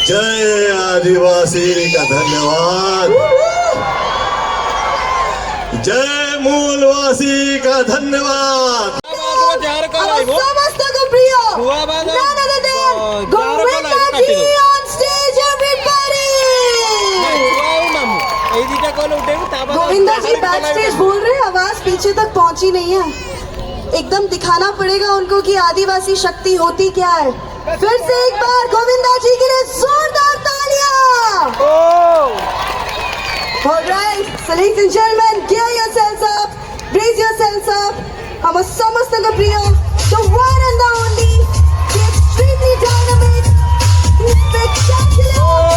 जय आदिवासी का धन्यवाद, जय मूलवासी का धन्यवाद। समस्त प्रिय none other than Govindaji on stage, everybody. Govinda ji backstage बोल रहे हैं, आवाज पीछे तक पहुंची नहीं है। एकदम दिखाना पड़ेगा उनको कि आदिवासी शक्ति होती क्या है। फिर से एक बार गोविंदा जी के लिए जोरदार तालियां। Alright, so ladies and gentlemen, gear yourselves up, raise yourselves up. हम समस्त प्रिय, the one and the only, the extremely dynamic, the spectacular,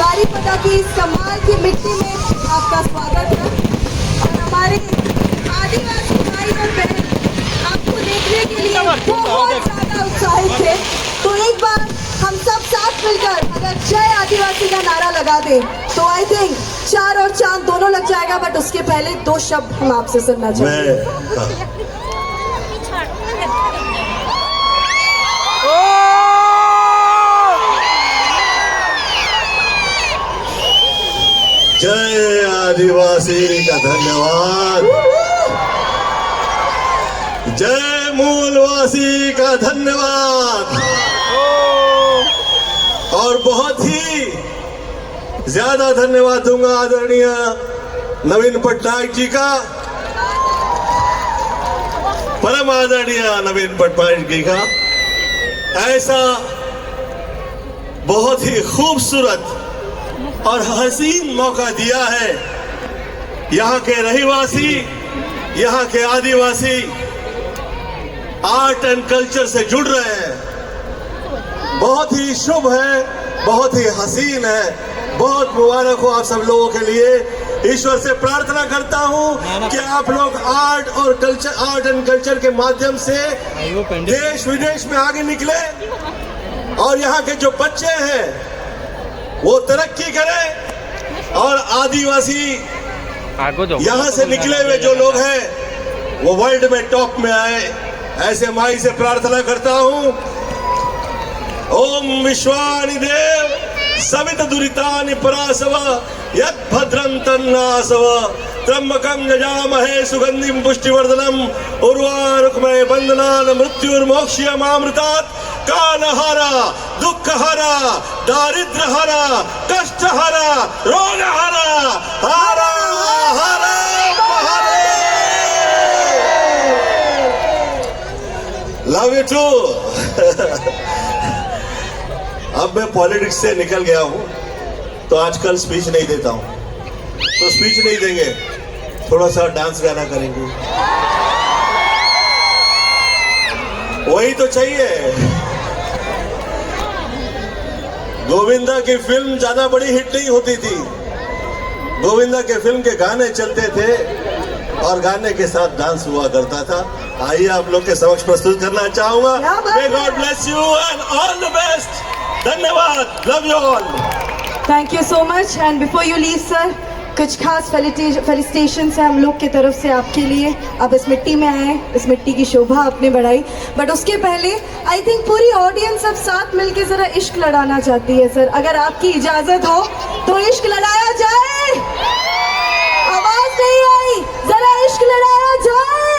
Baripada की कमाल की मिट्टी में आपका स्वागत है। और हमारे आदिवासी भाई और बहन आपको देखने के लिए बहुत ज्यादा उत्साहित थे। तो एक बार हम सब साथ मिलकर अगर जय आदिवासी का नारा लगा दे तो आई थिंक 4 और चांद दोनों लग जाएगा। बट उसके पहले 2 शब्द हम आपसे सुनना चाहेंगे। जय आदिवासी का धन्यवाद, जय मूलवासी का धन्यवाद। और बहुत ही ज्यादा धन्यवाद दूंगा आदरणीय नवीन पटनायक जी का, परम आदरणीय नवीन पटनायक जी का। ऐसा बहुत ही खूबसूरत और हसीन मौका दिया है। यहाँ के रहीवासी, यहाँ के आदिवासी आर्ट एंड कल्चर से जुड़ रहे हैं। बहुत ही शुभ है, बहुत ही हसीन है। बहुत मुबारक हो आप सब लोगों के लिए। ईश्वर से प्रार्थना करता हूँ कि आप लोग आर्ट एंड कल्चर के माध्यम से देश विदेश में आगे निकले और यहाँ के जो बच्चे हैं वो तरक्की करें और आदिवासी यहाँ से निकले हुए जो लोग हैं वो वर्ल्ड में टॉप में आए। ऐसे माई से प्रार्थना करता हूँ। ओम विश्वानि देव सवित दुरितानि परासव यत् भद्रं तन्नासव त्र्यंबकं यजामहे सुगंधिं पुष्टिवर्धनम् उर्वारुकमय बंधनान् मृत्युर्मोक्ष्यमामृतात् कालहरा दुःखहरा दारिद्र्यहरा कष्टहरा रोगहरा हरा हरा लव यू टू। अब मैं पॉलिटिक्स से निकल गया हूं तो आजकल स्पीच नहीं देता हूं। तो स्पीच नहीं देंगे, थोड़ा सा डांस गाना करेंगे, वही तो चाहिए। गोविंदा की फिल्म ज्यादा बड़ी हिट नहीं होती थी। गोविंदा के फिल्म के गाने चलते थे और गाने के साथ डांस हुआ करता था। आइए आप लोग के समक्ष प्रस्तुत करना चाहूंगा। May God bless you and all the best। धन्यवाद। Love you all. Thank you so much and before you leave sir, कुछ खास फेलिसिटेशंस है हम लोग की तरफ से आपके लिए। आप इस मिट्टी में आए, इस मिट्टी की शोभा आपने बढ़ाई, बट उसके पहले आई थिंक पूरी ऑडियंस अब साथ मिलके ज़रा इश्क लड़ाना चाहती है सर। अगर आपकी इजाज़त हो तो इश्क लड़ाया जाए। आवाज़ नहीं आई, ज़रा इश्क लड़ाया जाए।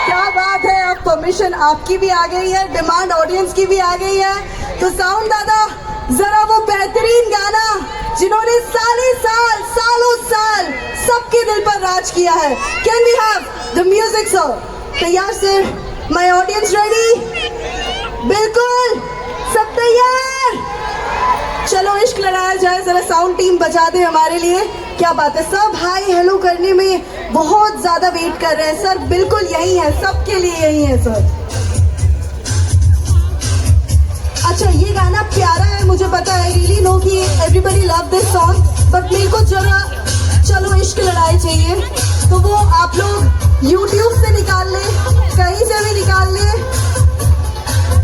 क्या बात है, अब परमिशन आपकी भी आ गई है, डिमांड ऑडियंस की भी आ गई है। तो साउंड दादा जरा वो बेहतरीन गाना जिन्होंने सालों साल सबके दिल पर राज किया है, can we have the music sir? तैयार सर? My audience ready? बिल्कुल सब तैयार? चलो इश्क लड़ाया जाए, जरा साउंड टीम बजा दे हमारे लिए। क्या बात है, सब हाय हेलो करने में बहुत ज्यादा वेट कर रहे हैं सर। बिल्कुल यही है, सबके लिए यही है सर। अच्छा ये गाना प्यारा है, मुझे पता है, रियली नो कि everybody love this song, but मेरे को जरा चलो इश्क लड़ाई चाहिए, तो वो आप लोग YouTube से निकाल ले, कहीं से भी निकाल ले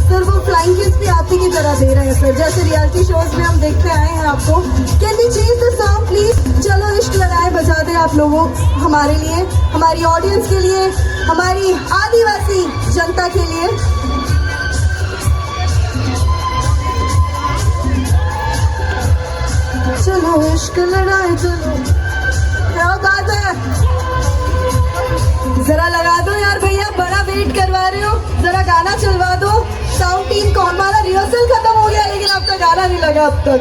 सर। वो फ्लाइंग किस भी आप ही की तरह दे रहे हैं सर, जैसे रियलिटी शोज में हम देखते आए हैं आपको। Can we change the song please? चलो इश्क लड़ाए बजा दे आप लोगों, हमारे लिए, हमारी ऑडियंस के लिए, हमारी आदिवासी जनता के लिए। चलो इश्क लड़ाए चलो, क्या बात है, जरा लगा दो यार भैया, बड़ा वेट करवा रहे हो, जरा गाना चलवा दो। साउंड टीम को हमारा रिहर्सल खत्म हो गया लेकिन आपका गाना नहीं लगा अब तक।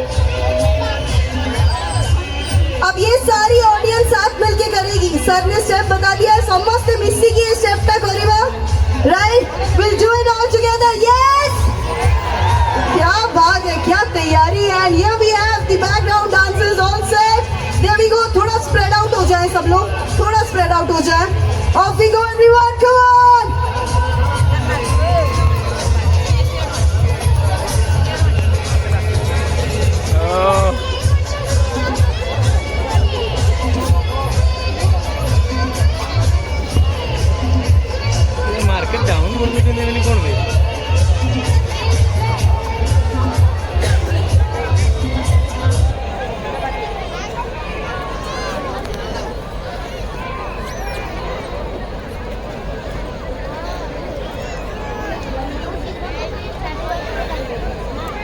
अब ये सारी ऑडियंस साथ मिलके करेगी, सर ने स्टेप बता दिया है, समस्त मिस्सी की स्टेप तक करेगा, right? Will do it all together, yes. क्या बात है, क्या तैयारी है। And here we have the background dancers on set. There we go, थोड़ा स्प्रेड आउट हो जाए सब लोग, थोड़ा स्प्रेड आउट हो जाए। Off we go everyone, come on. Market down करने के लिए कौन भाई?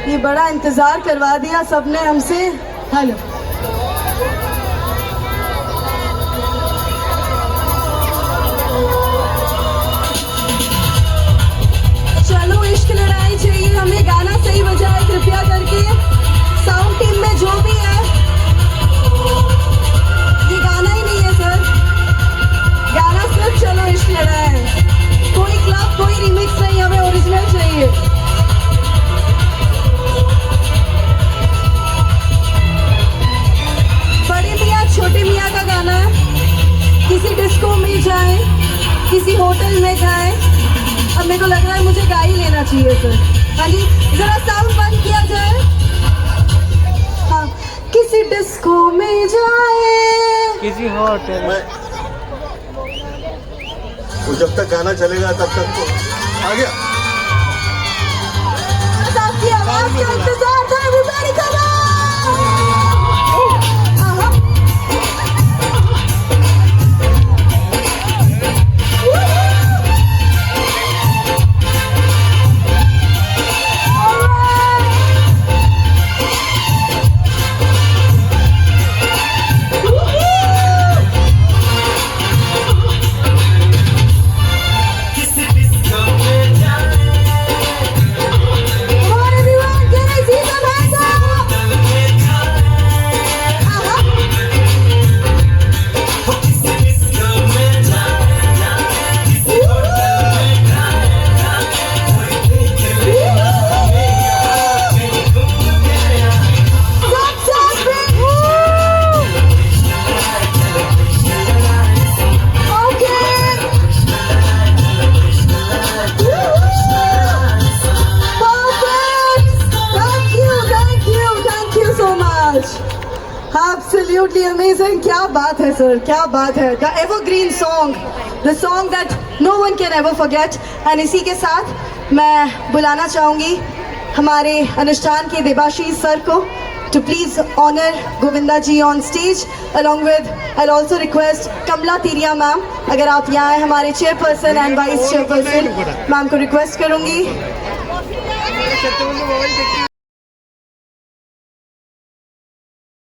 ये बड़ा इंतजार करवा दिया सबने हमसे। हेलो चलो इश्क लड़ाई चाहिए, हमें गाना सही बजाए कृपया करके। साउंड टीम में जो भी है, ये गाना ही नहीं है सर, गाना सिर्फ चलो इश्क लड़ाए है। कोई क्लब, कोई रिमिक्स नहीं, हमें ओरिजिनल चाहिए। छोटे मियाँ का गाना है, किसी डिस्को में जाए, किसी होटल में जाए। अब मेरे को लग रहा है मुझे गा ही लेना चाहिए सर। हाँ जी, जरा साउंड बंद किया जाए। हाँ, किसी डिस्को में जाए, किसी होटल मैं वो जब तक गाना चलेगा तब तक तो आ गया। बस आपकी आवाज का इंतजार था। everybody come on! Absolutely amazing. क्या बात है सर, क्या बात है। The evergreen song, the song that no one can ever forget. And इसी के साथ मैं बुलाना चाहूँगी हमारे अनुष्ठान के देबाशीष सर को to please honor Govinda ji on stage. Along with, I'll also request Kamla Tiria ma'am, अगर आप यहाँ हैं हमारे chairperson and vice chairperson, ma'am को रिक्वेस्ट करूंगी.